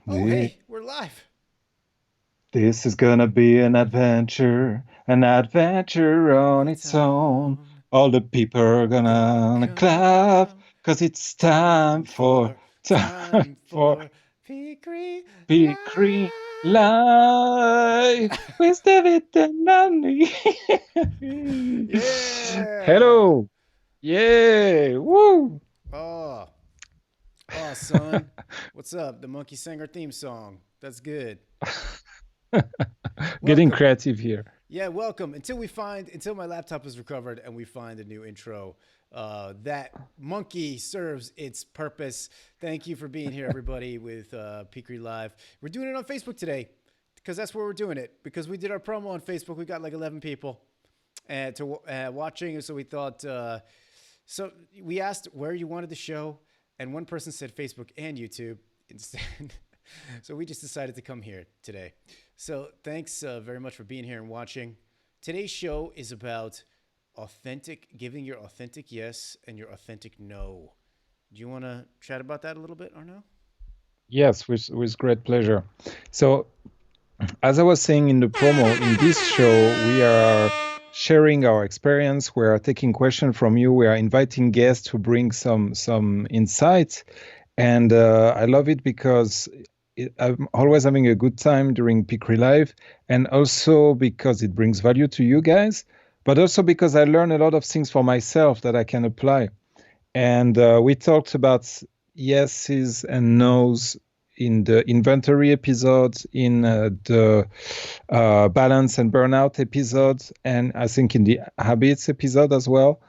Oh, The- hey, we're live. This is gonna be an adventure Of on its its own. own. All the people are Gonna gonna clap, come. 'cause it's Time for, time time for for PeaCreaLive. PeaCree Live with David and Arny. Yeah. Hello, yeah, woo! Oh, oh, son. What's up? The Monkey Singer theme song. That's good. Getting Welcome. creative here. Yeah, welcome. Until my laptop is recovered and we find a new intro, that monkey serves its purpose. Thank you for being here, everybody, with Peakery Live. We're doing it on Facebook today because that's where we're doing it. Because we did our promo on Facebook, we got like 11 people to watching, so we thought. So we asked where you wanted the show, and one person said Facebook and YouTube instead. So we just decided to come here today. So thanks very much for being here and watching. Today's show is about giving your authentic yes and your authentic no. Do you want to chat about that a little bit, or no? Yes, with great pleasure. So, as I was saying in the promo, in this show, we are sharing our experience. We are taking questions from you. We are inviting guests to bring some insights, and I love it because I'm always having a good time during PeaCree Live, and also because it brings value to you guys, but also because I learn a lot of things for myself that I can apply. And we talked about yeses and nos in the inventory episode, in the balance and burnout episode, and I think in the habits episode as well.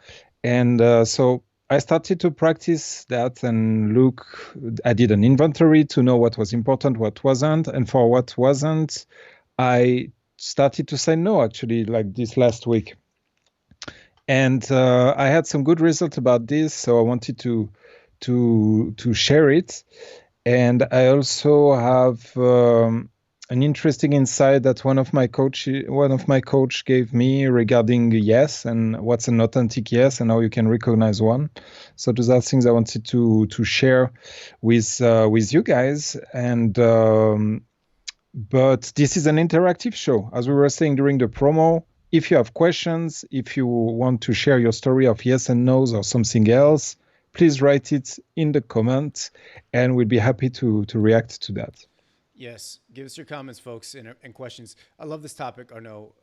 And so I started to practice that and look. I did an inventory to know what was important, what wasn't, and for what wasn't, I started to say no, actually, like this last week. And I had some good results about this, so I wanted to share it. And I also have an interesting insight that one of my coach gave me regarding yes and what's an authentic yes and how you can recognize one. So those are things I wanted to share with you guys. And but this is an interactive show. As we were saying during the promo, if you have questions, if you want to share your story of yes and no's or something else, please write it in the comments and we'll be happy to react to that. Yes, give us your comments, folks, and questions. I love this topic, or no.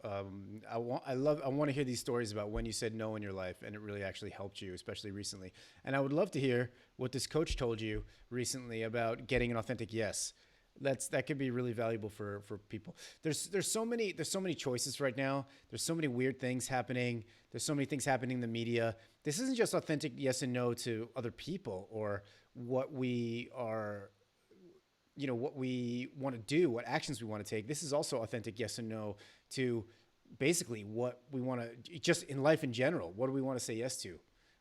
I want to hear these stories about when you said no in your life and it really actually helped you, especially recently. And I would love to hear what this coach told you recently about getting an authentic yes. That could be really valuable for people. There's so many choices right now. There's so many weird things happening. There's so many things happening in the media. This isn't just authentic yes and no to other people or what we are, what we want to do, what actions we want to take. This is also authentic yes and no to basically what we want to, just in life in general. What do we want to say yes to?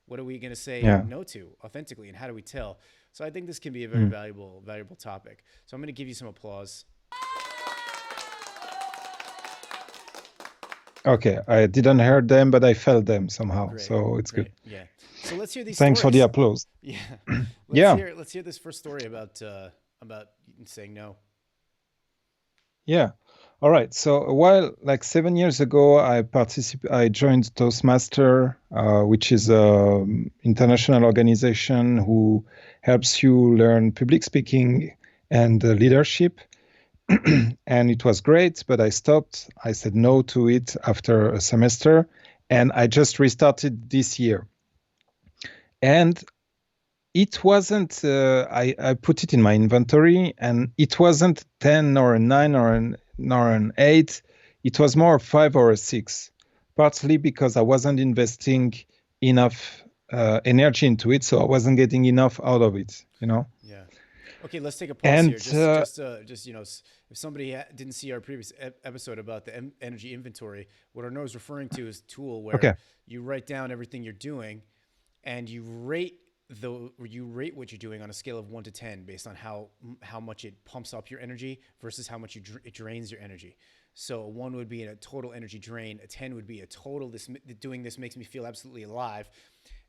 What are we going to say Yeah. no to authentically, and how do we tell? So I think this can be a very Mm. valuable topic. So I'm going to give you some applause. Okay, I didn't hear them, but I felt them somehow, Great, so it's good. great, yeah. So let's hear these Thanks for the stories. applause. Yeah, Yeah, let's hear this first story about saying no. yeah. All right. So a while, like 7 years ago, I joined Toastmaster, which is an international organization who helps you learn public speaking and leadership. And it was great, but I stopped. I said no to it after a semester, and I just restarted this year. And it wasn't. I put it in my inventory, and it wasn't 10 or a 9 or an 8. It was more a 5 or a 6. Partly because I wasn't investing enough energy into it, so I wasn't getting enough out of it. You know. Yeah. Okay, let's take a pause here. And Just if somebody didn't see our previous episode about the energy inventory, what Arnaud is referring to is a tool where okay, you write down everything you're doing, and you rate what you're doing on a scale of 1 to 10 based on how much it pumps up your energy versus how much it drains your energy. So a 1 would be a total energy drain. A 10 would be a total. Doing this makes me feel absolutely alive.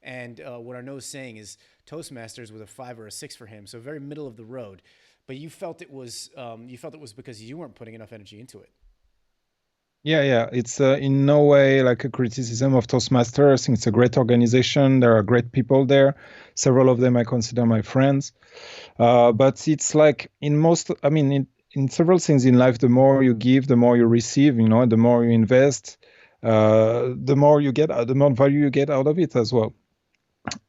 And what Arnaud is saying is Toastmasters was a 5 or a 6 for him, so very middle of the road. but you felt it was because you weren't putting enough energy into it. Yeah. It's in no way like a criticism of Toastmasters. I think it's a great organization. There are great people there. Several of them I consider my friends. But it's like in most, I mean, in several things in life, the more you give, the more you receive, the more you invest, the more you get, the more value you get out of it as well.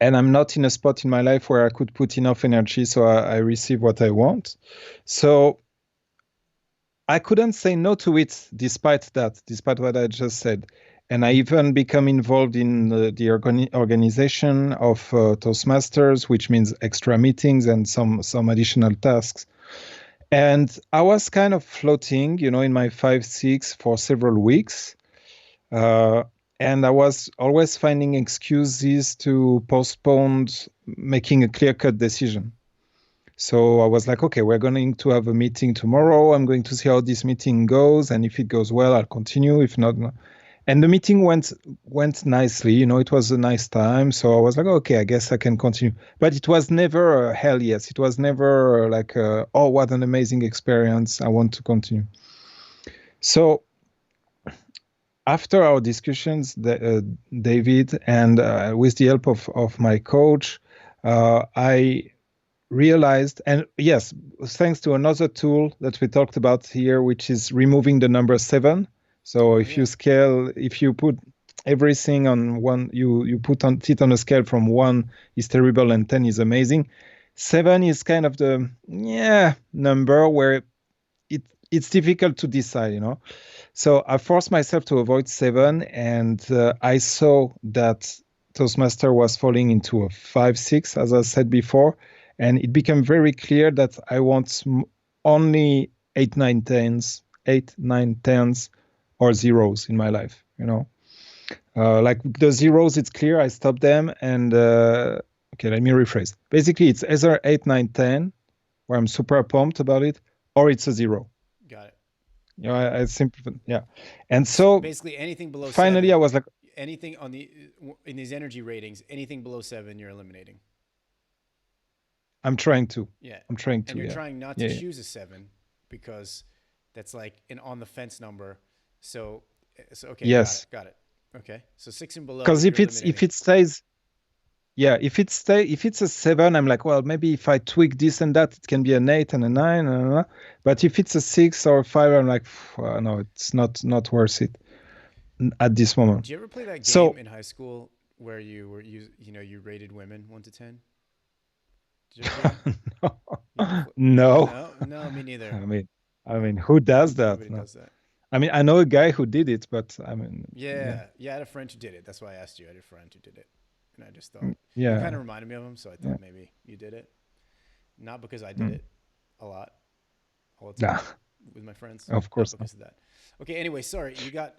And I'm not in a spot in my life where I could put enough energy, so I receive what I want. So I couldn't say no to it despite that, despite what I just said. And I even become involved in the organization of Toastmasters, which means extra meetings and some additional tasks. And I was kind of floating, in my 5-6 for several weeks. And I was always finding excuses to postpone making a clear-cut decision. So I was like, okay, we're going to have a meeting tomorrow. I'm going to see how this meeting goes. And if it goes well, I'll continue. If not, no. And the meeting went nicely. It was a nice time. So I was like, okay, I guess I can continue. But it was never a hell yes. It was never like, oh, what an amazing experience. I want to continue. So after our discussions, David, and with the help of my coach, I realized, and yes, thanks to another tool that we talked about here, which is removing the number 7. So if you put everything on one, you put it on a scale from 1 is terrible and 10 is amazing. 7 is kind of the number where it's difficult to decide, So I forced myself to avoid 7, and I saw that Toastmaster was falling into a 5-6, as I said before. And it became very clear that I want only 8, 9, 10s, or zeros in my life, Like the zeros, it's clear, I stopped them. And okay, let me rephrase. Basically, it's either 8, 9, 10, where I'm super pumped about it, or it's a 0. Got it. I simply, yeah. And so basically anything below finally 7, I was like, anything in these energy ratings, anything below 7, you're eliminating. I'm trying to. Yeah. I'm trying to. And you're yeah. trying not to choose a 7 because that's like an on the fence number. So okay, yes. got it. Okay. So 6 and below. Because if it stays, if it's a 7, I'm like, well, maybe if I tweak this and that, it can be an 8 and a 9. But if it's a 6 or a 5, I'm like, no, it's not worth it at this moment. Did you ever play that game in high school where you rated women 1 to 10? No, me neither. I mean, who does that? Nobody does that. I mean, I know a guy who did it, but I mean, I had a friend who did it. That's why I asked you. I had a friend who did it, and I just thought you kind of reminded me of him, so I thought maybe you did it. Not because I did it a lot, all the time with my friends. Of course, not because of that. Okay. Anyway, sorry. You got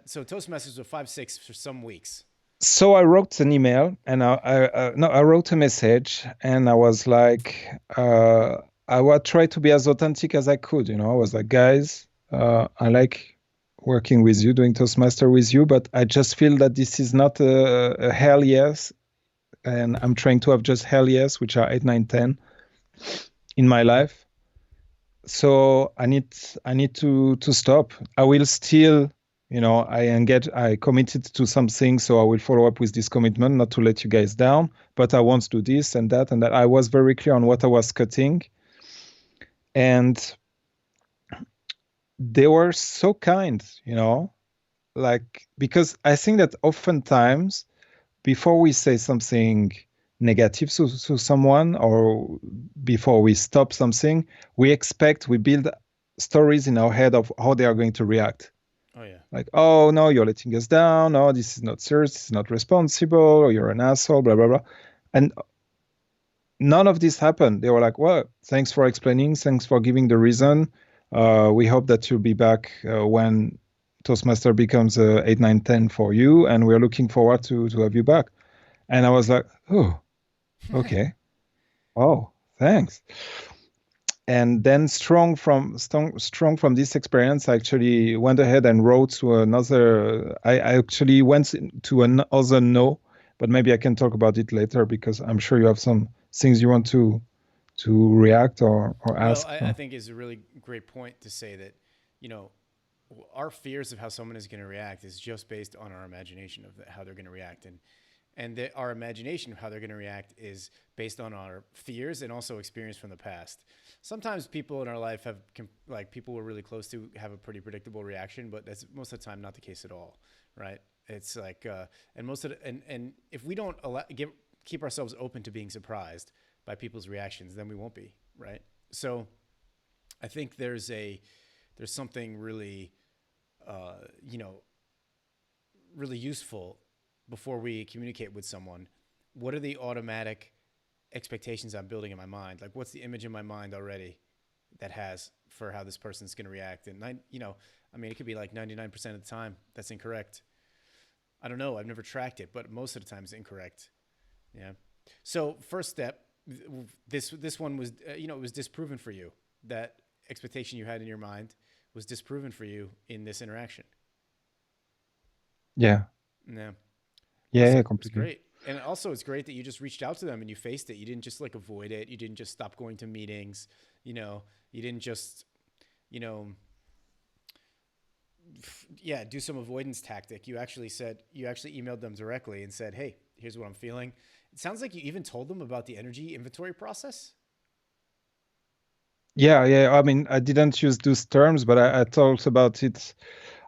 so Toastmasters were 5-6 for some weeks. So I wrote an email, and I wrote a message, and I was like, I would try to be as authentic as I could. I was like, guys, I like working with you, doing Toastmaster with you, but I just feel that this is not a hell yes, and I'm trying to have just hell yes, which are 8, 9, 10 in my life. So I need to stop. I will still. I committed to something, so I will follow up with this commitment, not to let you guys down, but I want to do this and that and that. I was very clear on what I was cutting. And they were so kind, like, because I think that oftentimes before we say something negative to someone or before we stop something, we build stories in our head of how they are going to react. Oh, yeah. Like, oh, no, you're letting us down. Oh, this is not serious. This is not responsible. Or you're an asshole, blah, blah, blah. And none of this happened. They were like, well, thanks for explaining. Thanks for giving the reason. We hope that you'll be back when Toastmaster becomes 8, 9, 10 for you. And we're looking forward to have you back. And I was like, oh, okay. Oh, thanks. And then strong from this experience, I actually went ahead and wrote to another. I actually went to another no, but maybe I can talk about it later because I'm sure you have some things you want to to react or Well, ask. I think is a really great point to say that, you know, our fears of how someone is going to react is just based on our imagination of how they're going to react, and that our imagination of how they're going to react is based on our fears and also experience from the past. Sometimes people in our life have like people we're really close to have a pretty predictable reaction, but that's most of the time not the case at all, right? It's like and most of the, and if we don't keep ourselves open to being surprised by people's reactions, then we won't be, right? So I think there's something really you know, really useful before we communicate with someone. What are the automatic expectations I'm building in my mind? Like, what's the image in my mind already that has for how this person's going to react? And you know, I mean, it could be like 99% of the time that's incorrect. I don't know. I've never tracked it, but most of the time it's incorrect. Yeah. So first step, this one was you know, it was disproven for you. That expectation you had in your mind was disproven for you in this interaction. Yeah, Yeah. yeah, yeah, Awesome. It's completely. great. And also it's great that you just reached out to them and you faced it. You didn't just like avoid it. You didn't just stop going to meetings. You know, you didn't just, you know, yeah, do some avoidance tactic. You actually emailed them directly and said, "Hey, here's what I'm feeling." It sounds like you even told them about the energy inventory process. Yeah, yeah. I mean, I didn't use those terms, but I talked about it.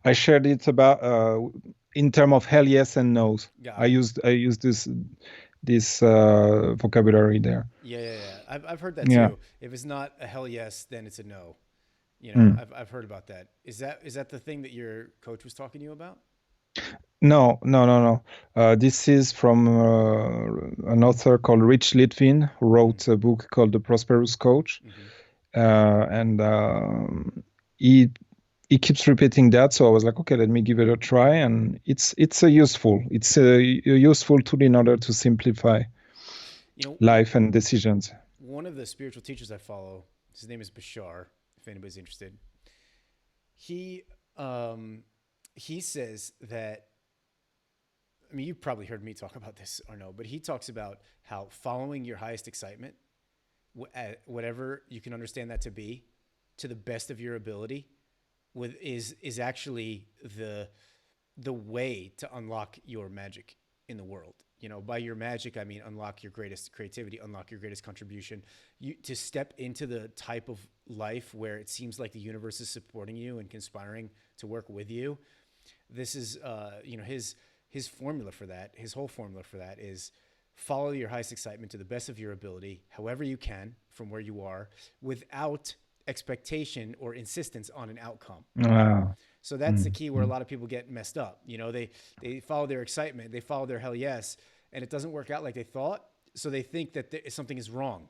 I shared it about in terms of hell yes and no's. Got it. I used this vocabulary there. Yeah, yeah, yeah. I've heard that Yeah. too. If it's not a hell yes, then it's a no. You know, Mm. I've heard about that. Is that the thing that your coach was talking to you about? No, no, no, no. This is from an author called Rich Litvin, who Mm-hmm. wrote a book called The Prosperous Coach, Mm-hmm. and he he keeps repeating that. So I was like, okay, let me give it a try, and it's a useful tool in order to simplify You know, life and decisions. one of the spiritual teachers I follow, his name is Bashar. If anybody's interested, he um, he says that. I mean, you've probably heard me talk about this or no, but he talks about how following your highest excitement, whatever you can understand that to be, to the best of your ability, is actually the way to unlock your magic in the world. You know, by your magic, I mean unlock your greatest creativity, unlock your greatest contribution. You to step into the type of life where it seems like the universe is supporting you and conspiring to work with you. This is, you know, his formula for that. His whole formula for that is follow your highest excitement to the best of your ability, however you can, from where you are, without expectation or insistence on an outcome. Ah, So that's the mm, key where a mm. lot of people get messed up. You know, they follow their excitement, they follow their hell yes, and it doesn't work out like they thought. So they think that something is wrong,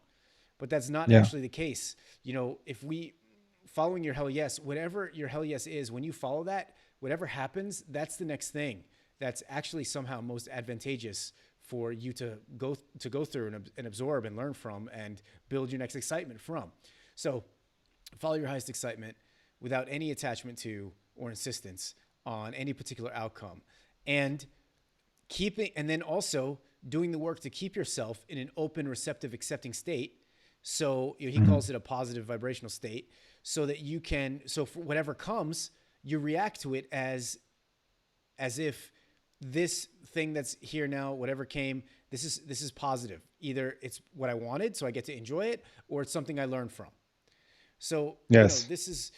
but that's not Yeah, actually the case. You know, if we following your hell yes, whatever your hell yes is, when you follow that, whatever happens, that's the next thing. That's actually somehow most advantageous for you to go through and absorb and learn from and build your next excitement from. So follow your highest excitement without any attachment to or insistence on any particular outcome, and and then also doing the work to keep yourself in an open, receptive, accepting state. So you know, he mm, calls it a positive vibrational state, so that you can, so for whatever comes, you react to it as if this thing that's here now, whatever came, this is positive. Either it's what I wanted, so I get to enjoy it, or it's something I learned from. So you know, yes. this is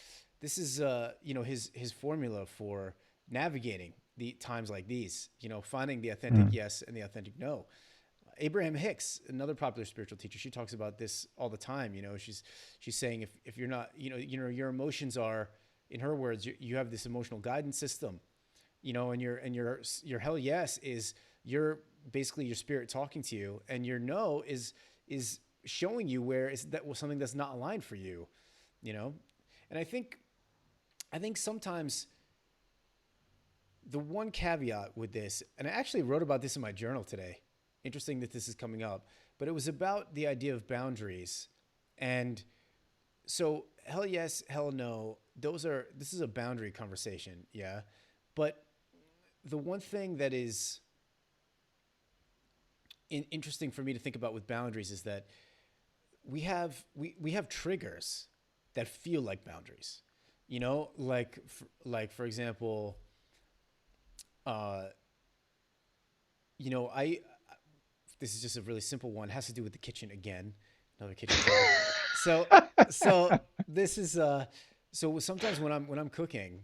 you know, his formula for navigating the times like these. You know, finding the authentic Mm, yes and the authentic no. Abraham Hicks, another popular spiritual teacher, she talks about this all the time. You know, she's saying if you're not, you know, your emotions are, in her words, you have this emotional guidance system. You know, and your hell yes is your basically your spirit talking to you, and your no is showing you where is that was something that's not aligned for you. You know, and I think sometimes the one caveat with this, and I actually wrote about this in my journal today. Interesting that this is coming up, but it was about the idea of boundaries. And so, hell yes, hell no, this is a boundary conversation, yeah. But the one thing that is interesting for me to think about with boundaries is that we have triggers that feel like boundaries. Like for example, uh, I this is just a really simple one. It has to do with the kitchen again. Another kitchen trigger. So so this is so sometimes when I'm cooking,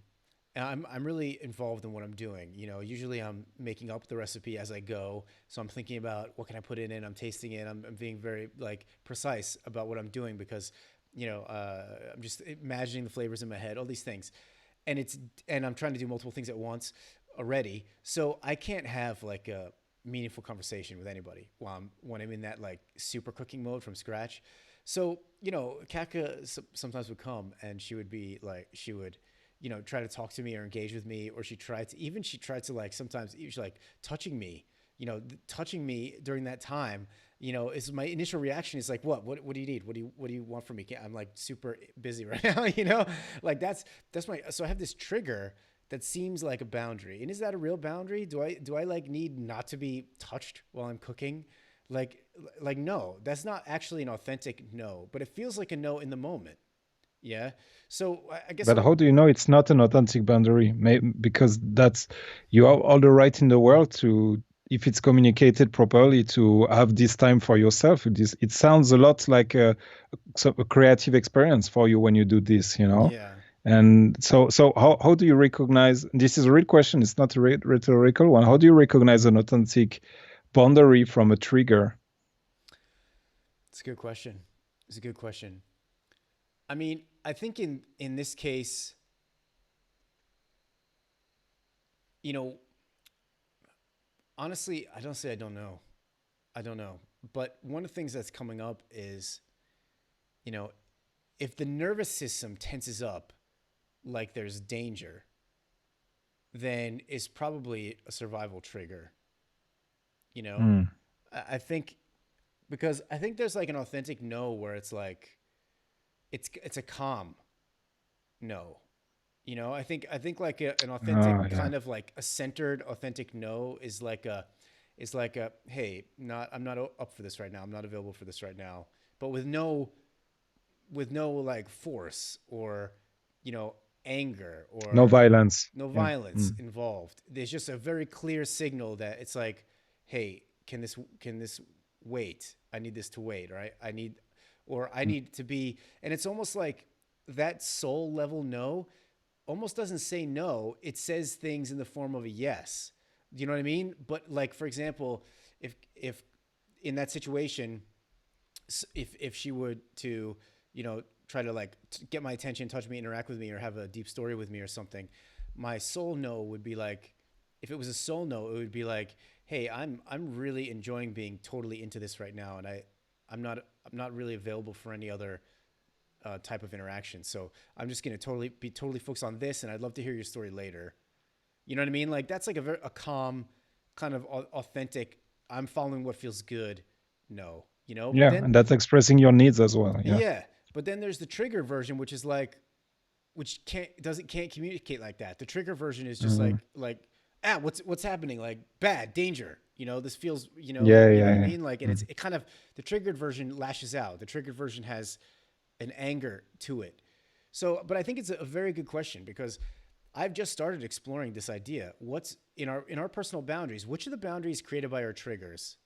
I'm really involved in what I'm doing. Usually I'm making up the recipe as I go. So I'm thinking about what can I put in it. I'm tasting it. I'm being very like precise about what I'm doing because, I'm just imagining the flavors in my head, all these things. And and I'm trying to do multiple things at once already. So I can't have like a meaningful conversation with anybody when I'm in that like super cooking mode from scratch. So, Kaka sometimes would come and she would be like, she would, try to talk to me or engage with me, or she tried to like sometimes she like touching me, touching me during that time, is my initial reaction is like, what do you need? What do you want from me? I'm like super busy right now, like that's so I have this trigger that seems like a boundary. And is that a real boundary? Do I like need not to be touched while I'm cooking? Like no, that's not actually an authentic no, but it feels like a no in the moment. Yeah. So I guess But what how do you know it's not an authentic boundary? Because that's you have all the right in the world to, if it's communicated properly, to have this time for yourself. It sounds a lot like a creative experience for you when you do this, you know? yeah. And so how do you recognize, this is a real question, it's not a rhetorical one. How do you recognize an authentic boundary from a trigger? It's a good question. It's a good question. I mean, I think in this case, you know, honestly, I don't say I don't know. I don't know. But one of the things that's coming up is, you know, if the nervous system tenses up like there's danger, then it's probably a survival trigger, you know? Mm. I think because I think there's like an authentic no where it's like it's a calm no. I think like an Oh, authentic yeah. kind of like a centered authentic no is like a hey, not I'm not up for this right now. I'm not available for this right now. But with no like force or you know anger No or violence. no Yeah. violence Mm. involved. There's just a very clear signal that it's like, hey, can this wait? I need this to wait, right? I Mm. need to be, and it's almost like that soul level no almost doesn't say no. It says things in the form of a yes. Do you know what I mean? But like for example, if in that situation, if she would to try to like get my attention, touch me, interact with me, or have a deep story with me or something, my soul no would be like, if it was a soul no, it would be like, hey, I'm really enjoying being totally into this right now, and I'm not really available for any other type of interaction. So I'm just gonna totally focused on this, and I'd love to hear your story later. You know what I mean? Like that's like a calm, kind of authentic. I'm following what feels good. No, but Yeah, then and that's expressing your needs as well. Yeah. yeah, but then there's the trigger version, which is like, which can't communicate like that. The trigger version is just Mm. what's happening? Like bad danger. This feels like Yeah, you know what I yeah, yeah. mean. Like, and Mm. it kind of the triggered version lashes out. The triggered version has an anger to it. So, but I think it's a very good question because I've just started exploring this idea. What's in our personal boundaries? Which of the boundaries created by our triggers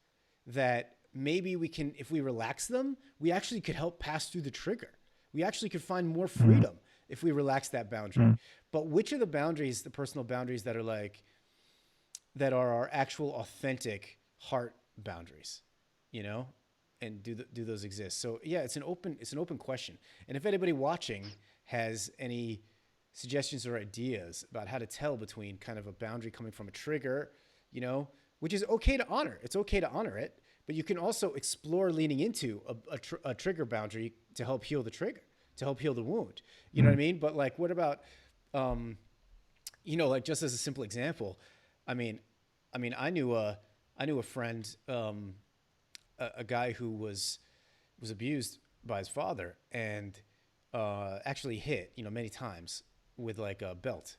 that maybe we can, if we relax them, we actually could help pass through the trigger. We actually could find more Mm. freedom if we relax that boundary. Mm. But which of the boundaries, the personal boundaries that are our actual authentic heart boundaries, you know? And do those exist? So yeah, it's an open question. And if anybody watching has any suggestions or ideas about how to tell between kind of a boundary coming from a trigger, which is okay to honor. It's okay to honor it, but you can also explore leaning into a trigger boundary to help heal the trigger, to help heal the wound. You know what I Mm. mean? But like, what about, um, like just as a simple example, I mean, I knew a friend, a guy who was abused by his father and actually hit, many times with like a belt,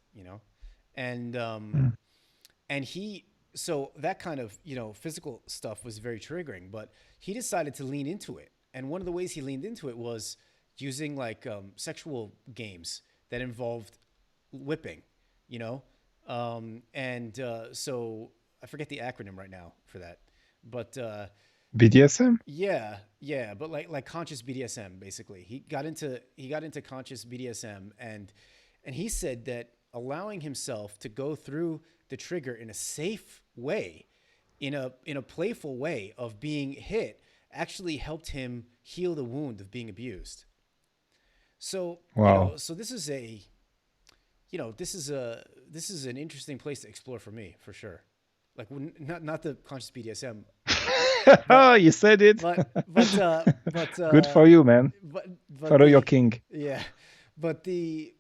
and Mm. and he so that kind of physical stuff was very triggering, but he decided to lean into it And one of the ways he leaned into it was using like sexual games that involved whipping, you know? So I forget the acronym right now for that, but BDSM? yeah, yeah, but like conscious BDSM basically. He got into conscious BDSM, and he said that allowing himself to go through the trigger in a safe way, in a playful way of being hit, actually helped him heal the wound of being abused. So, Wow. so this is a this is an interesting place to explore for me, for sure. Like, not the conscious BDSM, but You said it. but but uh but Good uh for you, man. but Follow your the king. yeah but the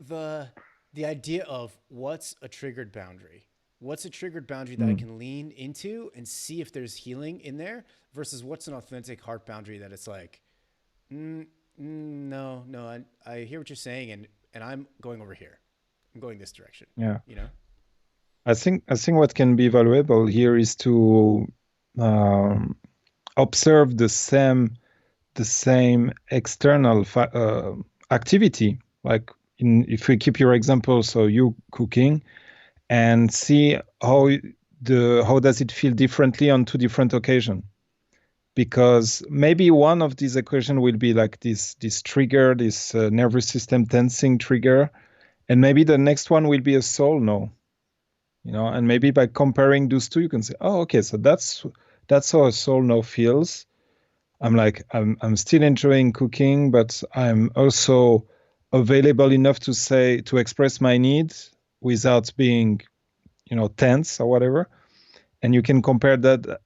the idea of what's a triggered boundary that I Mm. can lean into and see if there's healing in there, versus what's an authentic heart boundary that it's like, no, no, I hear what you're saying, and I'm going over here, I'm going this direction, Yeah. you know. I think what can be valuable here is to um, observe the same external activity. Like if we keep your example, so you cooking and see how does it feel differently on two different occasions. Because maybe one of these equation will be like this trigger, this nervous system tensing trigger, and maybe the next one will be a soul no. And maybe by comparing those two, you can say, oh, okay, so that's how a soul no feels. I'm still enjoying cooking, but I'm also available enough to express my needs without being, tense or whatever. And you can compare that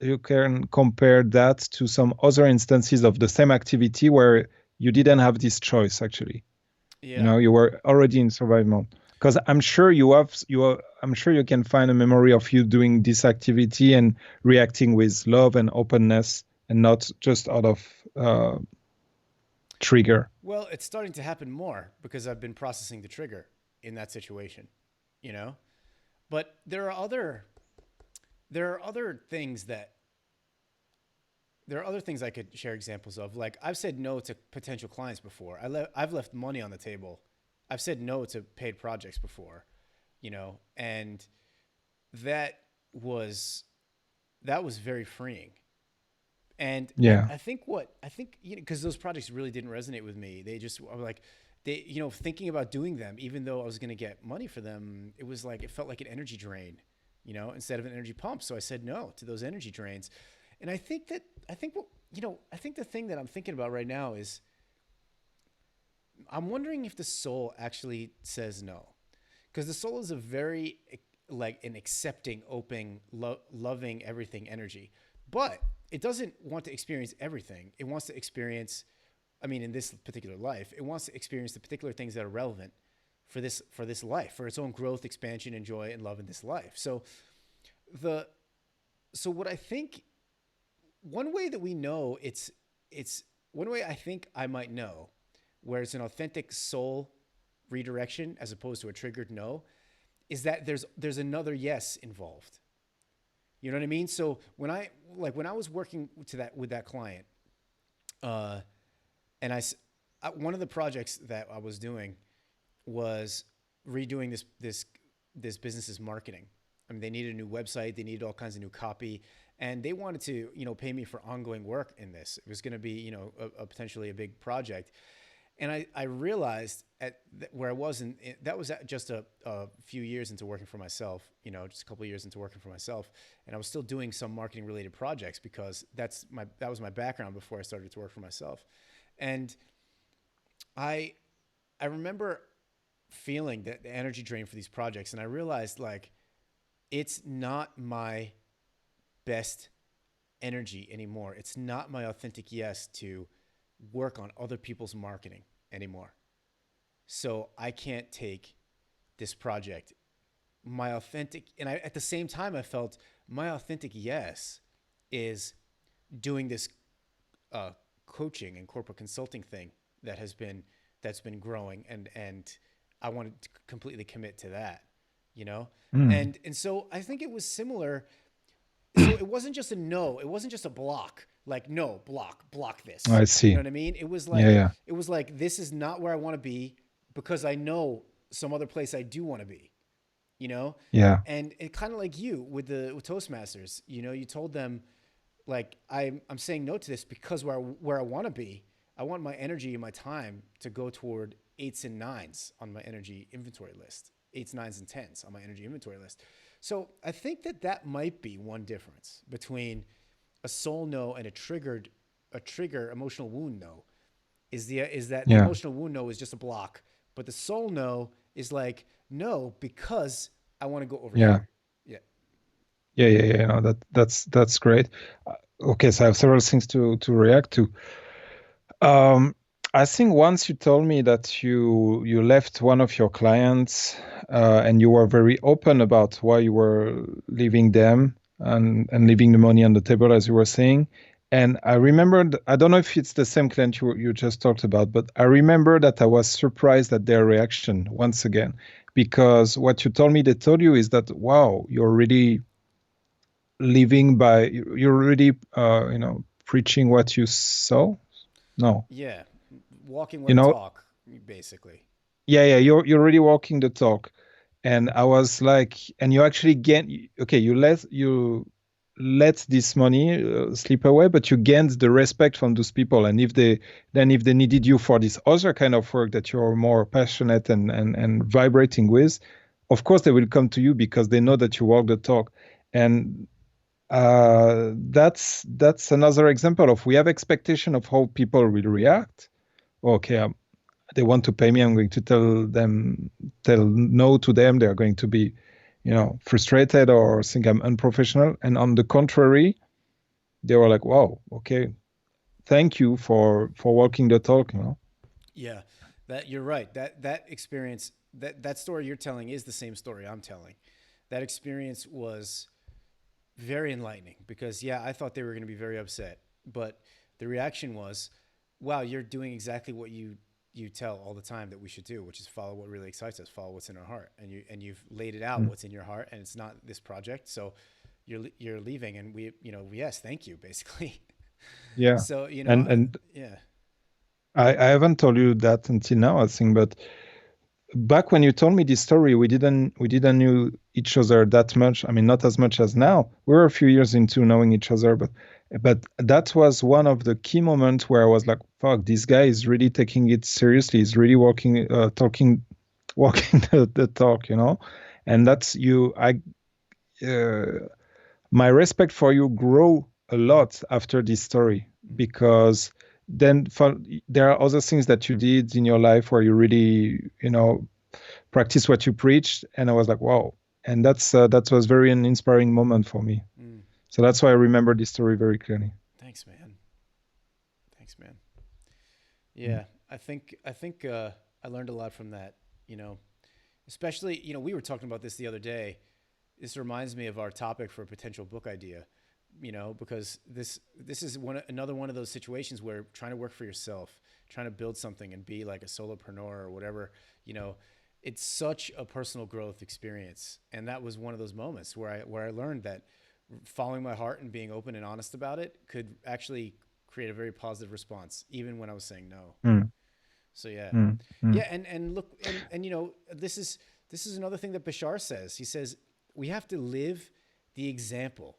to some other instances of the same activity where you didn't have this choice actually. Yeah. You were already in survival mode. Because I'm sure you can find a memory of you doing this activity and reacting with love and openness and not just out of trigger. Well, it's starting to happen more because I've been processing the trigger in that situation, you know? But there are other things that there are other things I could share examples of. Like, I've said no to potential clients before. I've left money on the table. I've said no to paid projects before, and that was that was very freeing. And Yeah. I think, because those projects really didn't resonate with me. They just were like, thinking about doing them, even though I was going to get money for them, it was like, it felt like an energy drain, instead of an energy pump. So I said no to those energy drains. And I think the thing that I'm thinking about right now is, I'm wondering if the soul actually says no, because the soul is a very, like, an accepting, open, loving everything energy, but it doesn't want to experience everything. It wants to experience, I mean, in this particular life, it wants to experience the particular things that are relevant for this life, for its own growth, expansion, and joy and love in this life. The so what I think, one way that we know it's one way I think I might know where it's an authentic soul redirection as opposed to a triggered no, is that there's another yes involved. You know what I mean? So when I was working to that with that client, uh, and one of the projects that I was doing was redoing this business's marketing. I mean, they needed a new website, they needed all kinds of new copy, and they wanted to, pay me for ongoing work in this. It was going to be, a potentially a big project. And I realized where I was that was just a few years into working for myself, just a couple of years into working for myself. And I was still doing some marketing related projects because that was my background before I started to work for myself. And I, I remember feeling the energy drain for these projects. And I realized, like, it's not my best energy anymore. It's not my authentic yes to work on other people's marketing anymore. So I can't take this project. At the same time, I felt my authentic yes is doing this uh, coaching and corporate consulting thing that's been growing, and I wanted to completely commit to that, you know? Mm. And so I think it was similar. So it wasn't just a no, it wasn't just a block like, no, block this. I You know see. what I mean? Yeah, yeah, It was like, this is not where I want to be because I know some other place I do want to be, you know? yeah, And it kind of like you with Toastmasters, you know, you told them like, I'm saying no to this because where I want to be, I want my energy and my time to go toward eights and nines on my energy inventory list, eights, nines, and tens on my energy inventory list. So I think that that might be one difference between a soul no and a trigger emotional wound no is that the yeah, emotional wound no is just a block, but the soul no is like no because I want to go over yeah, here. Yeah. yeah, yeah, yeah. No, that's great. Okay, so I have several things to react to. Um, I think once you told me that you left one of your clients, and you were very open about why you were leaving them and leaving the money on the table, as you were saying. And I remembered, I don't know if it's the same client you just talked about, but I remember that I was surprised at their reaction once again, because what you told me they told you is that, wow, you're really living by, you're really, preaching what you saw. No, Yeah. Walking you what I know, talk, basically. yeah, yeah, Yeah. you're really walking the talk. And I was like, and you actually gain, okay, you let this money slip away, but you gained the respect from those people. And if they needed you for this other kind of work that you're more passionate and vibrating with, of course they will come to you because they know that you walk the talk. And that's another example of, we have expectation of how people will react. Okay, they want to pay me, I'm going to tell no to them. They're going to be, frustrated or think I'm unprofessional. And on the contrary, they were like, wow, okay, thank you for walking the talk. Yeah. That you're right. That experience, that story you're telling is the same story I'm telling. That experience was very enlightening because yeah, I thought they were going to be very upset, but the reaction was, "Wow, you're doing exactly what you tell all the time that we should do, which is follow what really excites us, follow what's in our heart, and you've laid it out Mm. what's in your heart, and it's not this project. So you're leaving, and yes, thank you, basically. Yeah. So And yeah, I haven't told you that until now, I think, but back when you told me this story, we didn't knew each other that much. I mean, not as much as now. We were a few years into knowing each other, but that was one of the key moments where I was like, "Fuck, this guy is really taking it seriously. He's really walking the talk." And that's you. Uh, my respect for you grow a lot after this story, because then there are other things that you did in your life where you really, practice what you preached. And I was like, wow. And that was very an inspiring moment for me. mm, So that's why I remember this story very clearly. thanks, man. Thanks, man. Mm. Yeah, I think I learned a lot from that. You know, especially we were talking about this the other day. This reminds me of our topic for a potential book idea. Because this is another one of those situations where trying to work for yourself, trying to build something and be like a solopreneur or whatever, you know, it's such a personal growth experience. And that was one of those moments where I learned that following my heart and being open and honest about it could actually create a very positive response, even when I was saying no. Mm. So yeah, Mm. Mm. yeah, and look, and this is another thing that Bashar says. He says we have to live the example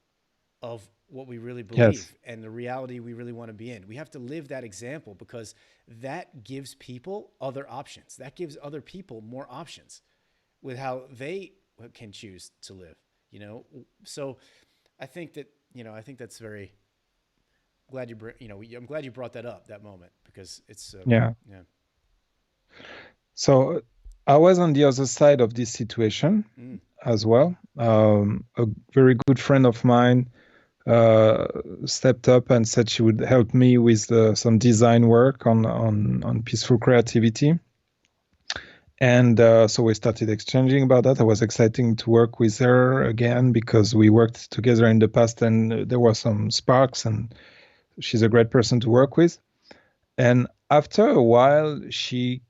of what we really Yes. believe and the reality we really want to be in. We have to live that example because that gives people other options. That gives other people more options with how they can choose to live. So I think that I think that's very glad I'm glad you brought that up, that moment, because it's Yeah. yeah. So I was on the other side of this situation Mm, as well. A very good friend of mine uh, stepped up and said she would help me with some design work on peaceful creativity. And so we started exchanging about that. It was exciting to work with her again because we worked together in the past and there were some sparks, and she's a great person to work with. And after a while, she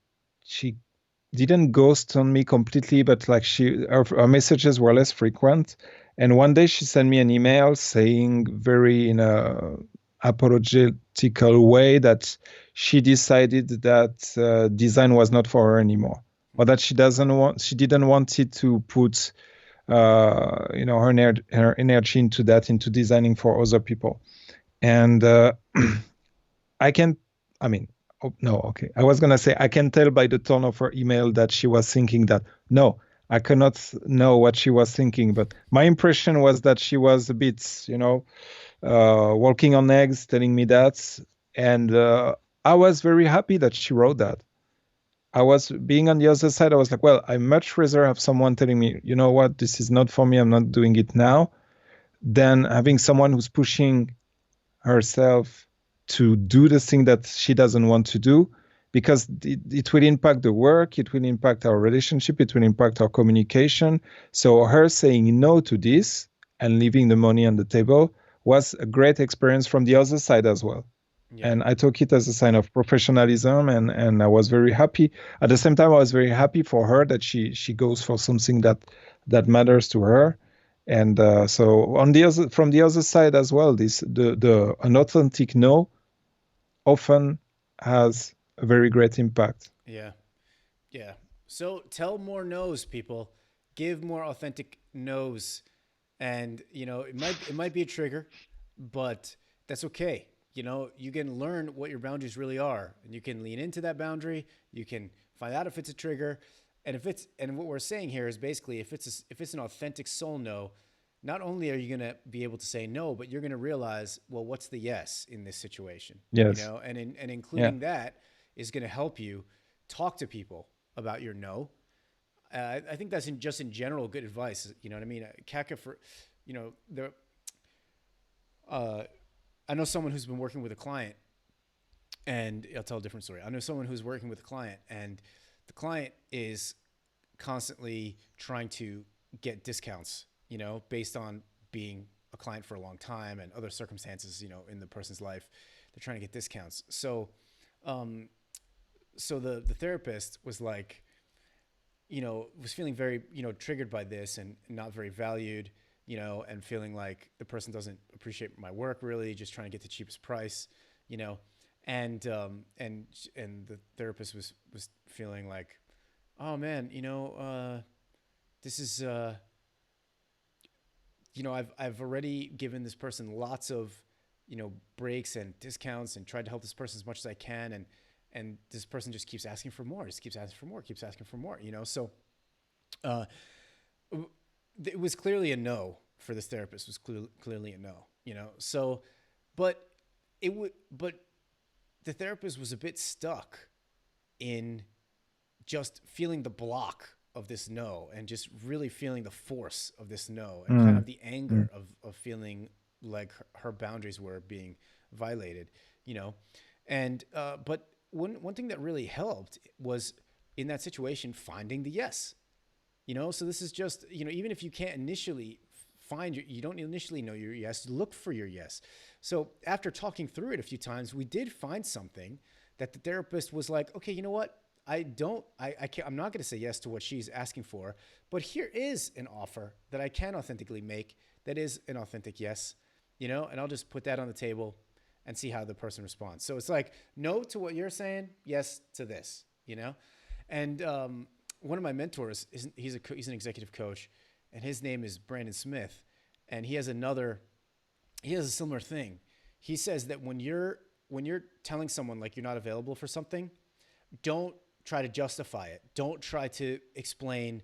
didn't ghost on me completely, but like her messages were less frequent. And one day she sent me an email saying very in a apologetical way that she decided that design was not for her anymore, or that she didn't want it to put her energy into that, into designing for other people. And I can, I mean, oh, no, okay. I was going to say, I can tell by the tone of her email that she was thinking that. No, I cannot know what she was thinking, but my impression was that she was a bit, walking on eggs, telling me that. And I was very happy that she wrote that. I was being on the other side. I was like, well, I much rather have someone telling me, you know what, this is not for me, I'm not doing it now, than having someone who's pushing herself to do the thing that she doesn't want to do, because it will impact the work, it will impact our relationship, it will impact our communication. So her saying no to this and leaving the money on the table was a great experience from the other side as well. Yeah. And I took it as a sign of professionalism, and I was very happy. At the same time, I was very happy for her that she goes for something that matters to her. And so from the other side as well, an authentic no often has a very great impact. Yeah. Yeah. So tell more no's, people. Give more authentic no's. And it might be a trigger, but that's okay. You can learn what your boundaries really are, and you can lean into that boundary. You can find out if it's a trigger, and what we're saying here is basically if it's an authentic soul no, not only are you gonna be able to say no, but you're gonna realize, well, what's the yes in this situation? Yes. And including that is gonna help you talk to people about your no. I think that's just in general good advice. You know what I mean? Kaka for, there. I know someone who's been working with a client, and I'll tell a different story. I know someone who's working with a client, and the client is constantly trying to get discounts, based on being a client for a long time and other circumstances, in the person's life. They're trying to get discounts. So the therapist was like, was feeling very, triggered by this and not very valued, and feeling like the person doesn't appreciate my work really, just trying to get the cheapest price, and the therapist was feeling like, oh man, this is, I've already given this person lots of, breaks and discounts and tried to help this person as much as I can. And this person just keeps asking for more, keeps asking for more, So it was clearly a no for this therapist. It was clearly a no, So, but the therapist was a bit stuck in just feeling the block of this no, and just really feeling the force of this no, and kind of the anger of feeling like her boundaries were being violated, and but one thing that really helped was, in that situation, finding the yes. So this is just, even if you can't initially you don't initially know your yes, look for your yes. So after talking through it a few times, we did find something that the therapist was like, okay, you know what? I'm not going to say yes to what she's asking for, but here is an offer that I can authentically make. That is an authentic yes, and I'll just put that on the table and see how the person responds. So it's like, no to what you're saying, yes to this, And one of my mentors, he's an executive coach, and his name is Brandon Smith, and he has a similar thing. He says that when you're telling someone like you're not available for something, don't try to justify it. Don't try to explain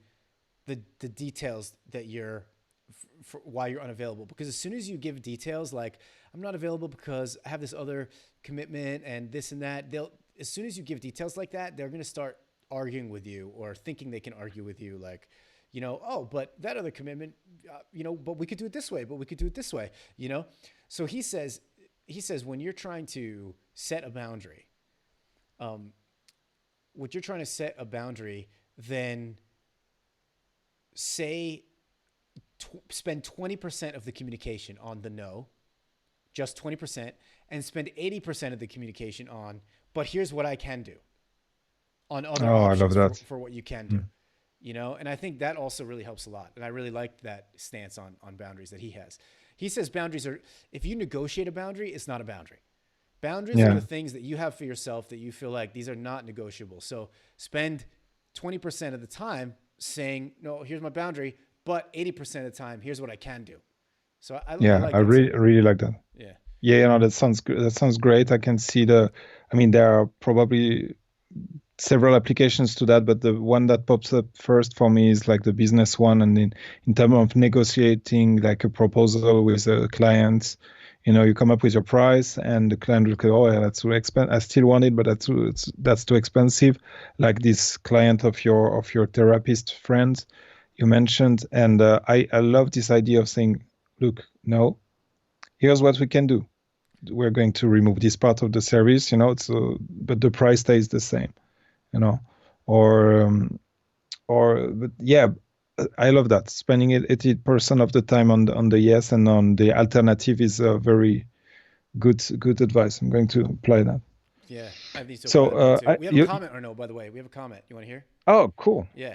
the details that for why you're unavailable. Because as soon as you give details like, I'm not available because I have this other commitment and this and that, as soon as you give details like that, they're going to start arguing with you, or thinking they can argue with you, like, oh, but that other commitment, but we could do it this way, So he says when you're trying to set a boundary, then spend 20% of the communication on the no, just 20%, and spend 80% of the communication on, but here's what I can do, on other options. I love that. For what you can do, and I think that also really helps a lot. And I really liked that stance on boundaries that he has. He says boundaries are, if you negotiate a boundary, it's not a boundary. Boundaries are Yeah. the things that you have for yourself that you feel like these are not negotiable. So spend 20% of the time saying, no, here's my boundary, but 80% of the time, here's what I can do. So I Yeah, like I that too. really like that. Yeah. Yeah, that sounds good. That sounds great. I can see I mean, there are probably several applications to that, but the one that pops up first for me is like the business one. And in terms of negotiating like a proposal with a client, you come up with your price and the client will go, oh yeah, that's too expensive. I still want it, but that's too expensive. Like this client of your therapist friend you mentioned. And I love this idea of saying, look, no, here's what we can do. We're going to remove this part of the service, but the price stays the same, you know, or but yeah, I love that. Spending it 80% of the time on the yes and on the alternative is a very good advice. I'm going to apply that. Yeah. I think so So apply that me too. I We have a you comment or no, by the way. We have a comment. You want to hear? oh, cool. Yeah.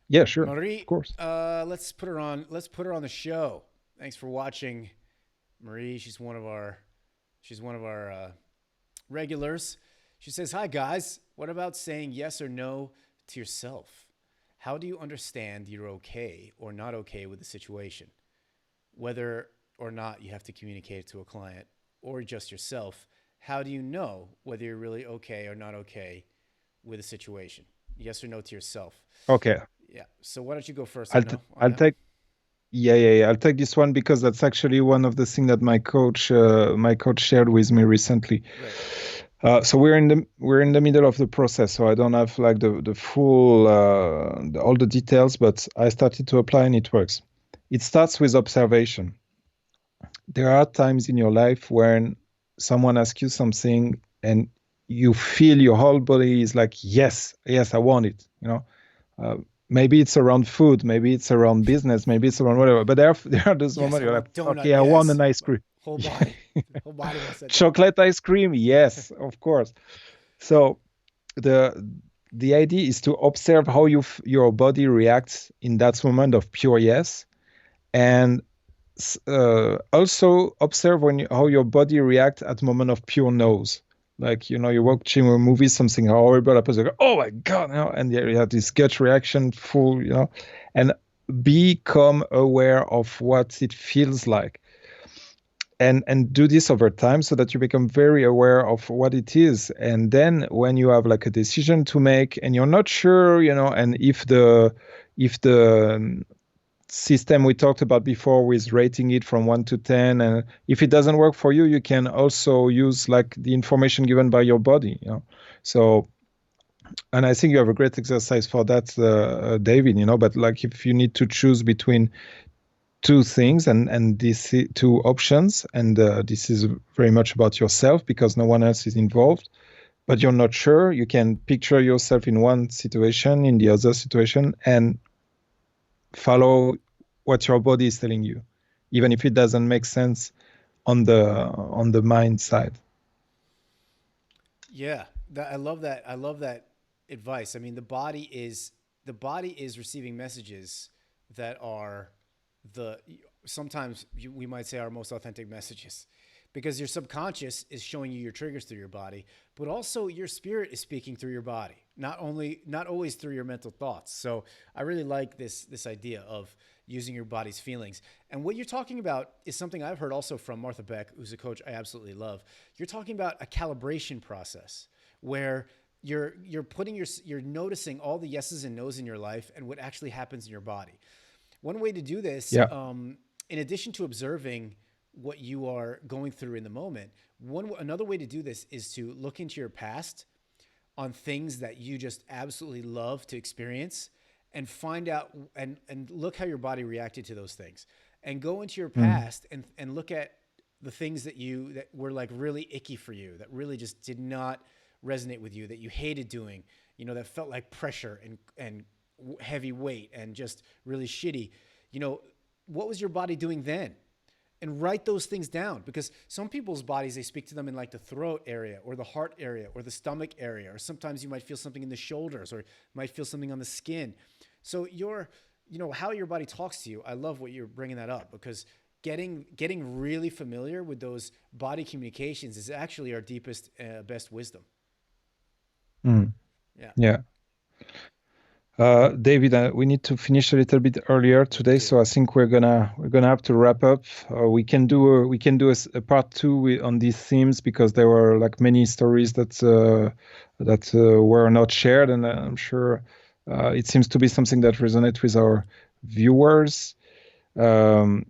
Yeah, sure, of Marie, course. let's put her on. Let's put her on the show. Thanks for watching, Marie. She's one of our regulars. She says, "Hi guys. What about saying yes or no to yourself? How do you understand you're okay or not okay with the situation? Whether or not you have to communicate it to a client or just yourself. How do you know whether you're really okay or not okay with a situation? Yes or no to yourself." Okay, Yeah. So why don't you go first, I'll t- Arno, on I'll that? take yeah. I'll take this one because that's actually one of the things that my coach shared with me recently. Right. So we're in the middle of the process, so I don't have like the full all the details, but I started to apply and it works. It starts with observation. There are times in your life when someone asks you something and you feel your whole body is like, yes, I want it. Uh, Maybe it's around food, maybe it's around business, maybe it's around whatever. But there are those Yes, moments I you're like, want donut. okay, I want Yes. an ice cream. Whole body. The whole body wants that donut. Chocolate ice cream, yes, of course. So the the idea is to observe how your body reacts in that moment of pure yes, and also observe how your body reacts at moment of pure no's. Like you're watching a movie, something horrible happens, you go, oh my god, and you have this gut reaction, full, and become aware of what it feels like, and do this over time so that you become very aware of what it is. And then when you have like a decision to make and you're not sure, and if the system we talked about before with rating it from 1 to 10, and if it doesn't work for you, you can also use like the information given by your body, so. And I think you have a great exercise for that, David, but like if you need to choose between two things and these two options, and this is very much about yourself because no one else is involved, but you're not sure, you can picture yourself in one situation, in the other situation, and follow what your body is telling you, even if it doesn't make sense on the mind side. Yeah. I love that. I love that advice. I mean, the body is receiving messages that are the sometimes we might say our most authentic messages, because your subconscious is showing you your triggers through your body, but also your spirit is speaking through your body, not always through your mental thoughts. So I really like this idea of using your body's feelings. And what you're talking about is something I've heard also from Martha Beck, who's a coach I absolutely love. You're talking about a calibration process where you're noticing all the yeses and nos in your life and what actually happens in your body. One way to do this, Yeah. in addition to observing what you are going through in the moment, another way to do this is to look into your past on things that you just absolutely love to experience, and find out and look how your body reacted to those things, and go into your Mm. past and look at the things that were like really icky for you, that really just did not resonate with you, that you hated doing, that felt like pressure and heavy weight and just really shitty. What was your body doing then? And write those things down, because some people's bodies, they speak to them in like the throat area or the heart area or the stomach area, or sometimes you might feel something in the shoulders, or might feel something on the skin. So how your body talks to you, I love what you're bringing that up, because getting really familiar with those body communications is actually our deepest, best wisdom. Mm. Yeah, Yeah. David, we need to finish a little bit earlier we today, do. so I think we're gonna have to wrap up. We can do a part two on these themes because there were like many stories that were not shared, and I'm sure it seems to be something that resonates with our viewers. Um,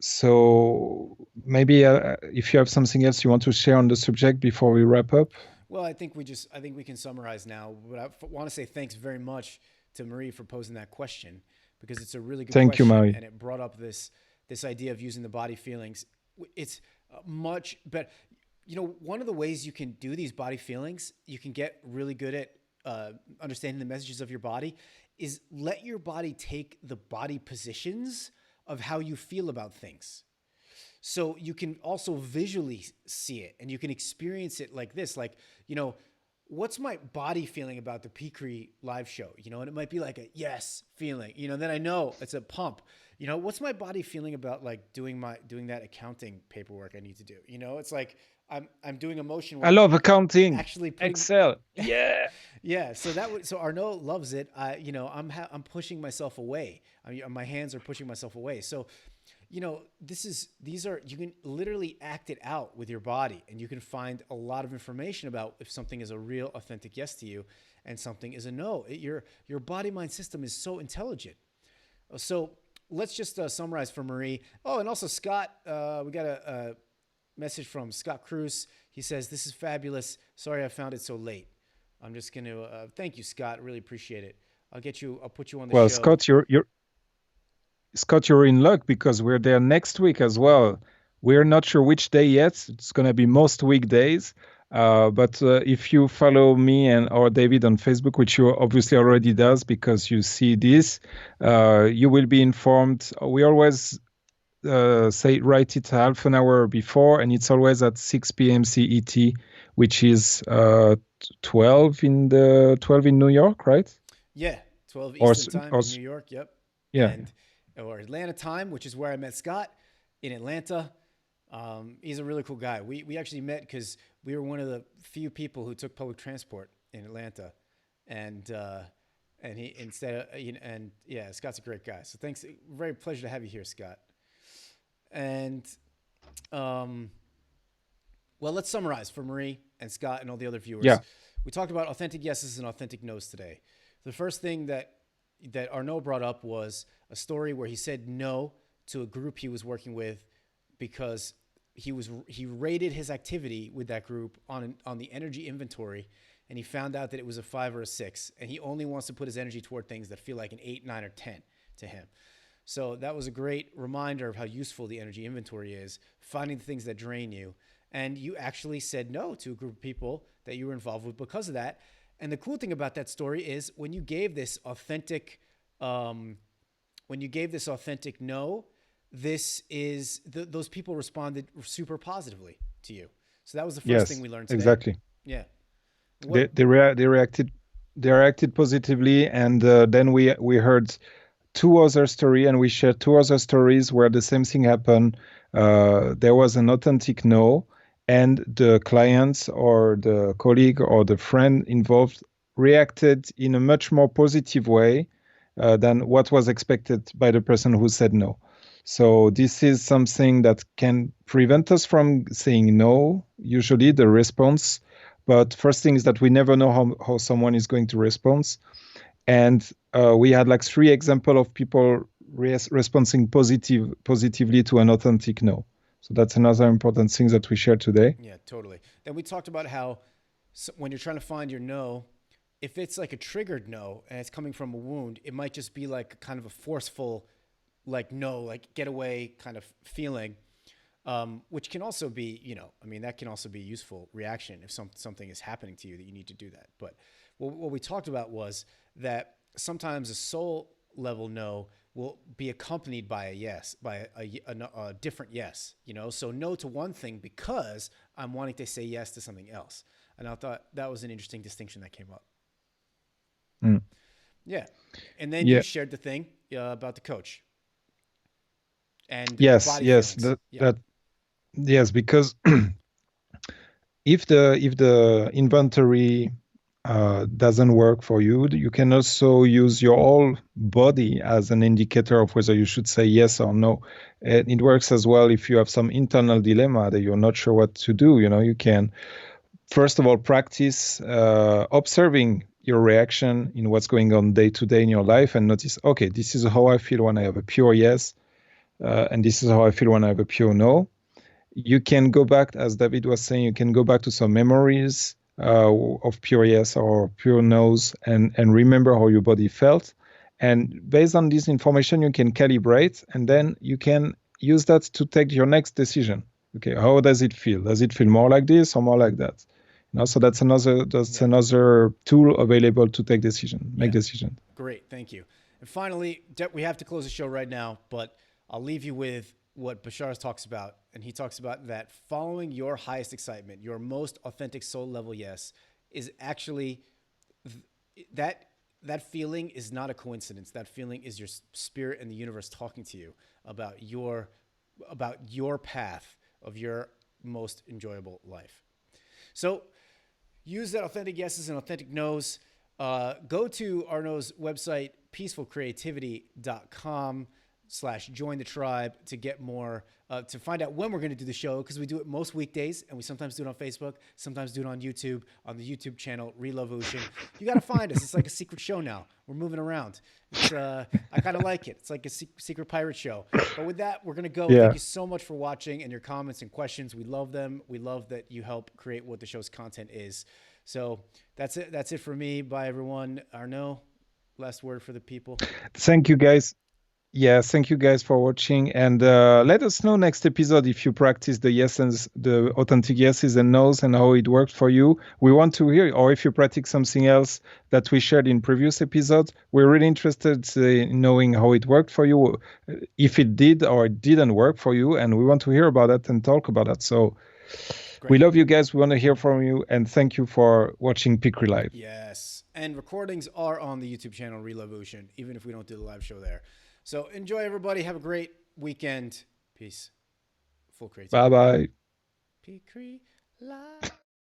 so maybe if you have something else you want to share on the subject before we wrap up. Well, I think we can summarize now. But want to say thanks very much to Marie for posing that question because it's a really good Thank you, question Mary. and it brought up this idea of using the body feelings. It's much better. You know, one of the ways you can do these body feelings, you can get really good at understanding the messages of your body, is let your body take the body positions of how you feel about things. So you can also visually see it and you can experience it like this. Like, you know, what's my body feeling about the PeaCreaLive live show? You know, and it might be like a yes feeling, you know, then I know it's a pump. You know, what's my body feeling about like doing that accounting paperwork I need to do? You know, it's like I'm doing a motion I where I'm love accounting. actually putting Excel. Yeah. yeah, so that would so Arnaud loves it. You know, I'm pushing myself away. My hands are pushing myself away. So, you know, these are you can literally act it out with your body, and you can find a lot of information about if something is a real, authentic yes to you, and something is a no. Your body mind system is so intelligent. So let's just summarize for Marie. Oh, and also Scott, we got a message from Scott Cruz. He says, "This is fabulous. Sorry I found it so late." I'm just going to thank you, Scott. Really appreciate it. I'll put you on the Well, show. Scott, you're in luck because we're there next week as well. We're not sure which day yet. It's going to be most weekdays. But if you follow me and or David on Facebook, which you obviously already does because you see this, you will be informed. We always say write it half an hour before, and it's always at 6 p.m. CET, which is 12 in New York, right? Yeah, 12 Or Eastern time or in New York. Yep. yeah. And or Atlanta time, which is where I met Scott in Atlanta. He's a really cool guy. We actually met because we were one of the few people who took public transport in Atlanta, and he instead of, you know, and yeah, Scott's a great guy. So thanks, very pleasure to have you here, Scott. And um, well, let's summarize for Marie and Scott and all the other viewers. Yeah. We talked about authentic yeses and authentic nos today. The first thing that Arnaud brought up was a story where he said no to a group he was working with because he rated his activity with that group on the energy inventory, and he found out that it was a 5 or a 6, and he only wants to put his energy toward things that feel like an 8, 9, or 10 to him. So that was a great reminder of how useful the energy inventory is, finding the things that drain you. And you actually said no to a group of people that you were involved with because of that. And the cool thing about that story is um, when you gave this authentic no, those people responded super positively to you. So that was the first thing Yes, we learned today. exactly. Yeah. They What? they, rea- they reacted they reacted positively, and then we heard two other story, and we shared two other stories where the same thing happened. There was an authentic no, and the clients or the colleague or the friend involved reacted in a much more positive way than what was expected by the person who said no. So this is something that can prevent us from saying no, usually the response. But first thing is that we never know how someone is going to respond. And we had like three example of people responding positively to an authentic no. So that's another important thing that we share today. Yeah, totally. Then we talked about how when you're trying to find your no, if it's like a triggered no and it's coming from a wound, it might just be like kind of a forceful, like no, like get away kind of feeling, which can also be, you know, I mean, that can also be a useful reaction if something is happening to you that you need to do that. But what we talked about was that sometimes a soul level no will be accompanied by a yes, by a different yes, you know? So no to one thing because I'm wanting to say yes to something else. And I thought that was an interesting distinction that came up. Mm. Yeah. And then you Yeah. shared the thing about the coach. and the Yes, body yes, feelings. Yeah. that yes, because if the inventory doesn't work for you, you can also use your whole body as an indicator of whether you should say yes or no. And it works as well if you have some internal dilemma that you're not sure what to do. You can first of all practice observing your reaction in what's going on day to day in your life and notice, okay, this is how I feel when I have a pure yes, and this is how I feel when I have a pure no. You can go back, as David was saying, you can go back to some memories of pure yes or pure no's and remember how your body felt. And based on this information, you can calibrate, and then you can use that to take your next decision. Okay, how does it feel? Does it feel more like this or more like that? So that's Yeah. another tool available to make Yeah. decision. Great. Thank you. And finally, we have to close the show right now, but I'll leave you with what Bashar talks about. And he talks about that following your highest excitement, your most authentic soul level yes, is actually that that feeling is not a coincidence. That feeling is your spirit and the universe talking to you about your path of your most enjoyable life. So use that authentic yeses and authentic nos. Go to Arno's website, peacefulcreativity.com/join the tribe to get more, to find out when we're going to do the show, because we do it most weekdays, and we sometimes do it on Facebook, sometimes do it on YouTube, on the YouTube channel, Relovution. You got to find us. It's like a secret show now. We're moving around. I kind of like it. It's like a secret pirate show. But with that, we're going to go. Yeah. Thank you so much for watching and your comments and questions. We love them. We love that you help create what the show's content is. So that's it. That's it for me. Bye, everyone. Arnaud, last word for the people. Thank you, guys. Yeah, thank you guys for watching, and let us know next episode if you practice the yeses, the authentic yeses and nos, and how it worked for you. We want to hear, or if you practice something else that we shared in previous episodes. We're really interested in knowing how it worked for you, if it did or it didn't work for you, and we want to hear about it and talk about it. So Great. we love you guys. We want to hear from you, and thank you for watching PeaCreaLive. Yes. And recordings are on the YouTube channel, Relovution, even if we don't do the live show there. So enjoy, everybody. Have a great weekend. Peace. Full creativity. Bye bye. PeaCreaLive.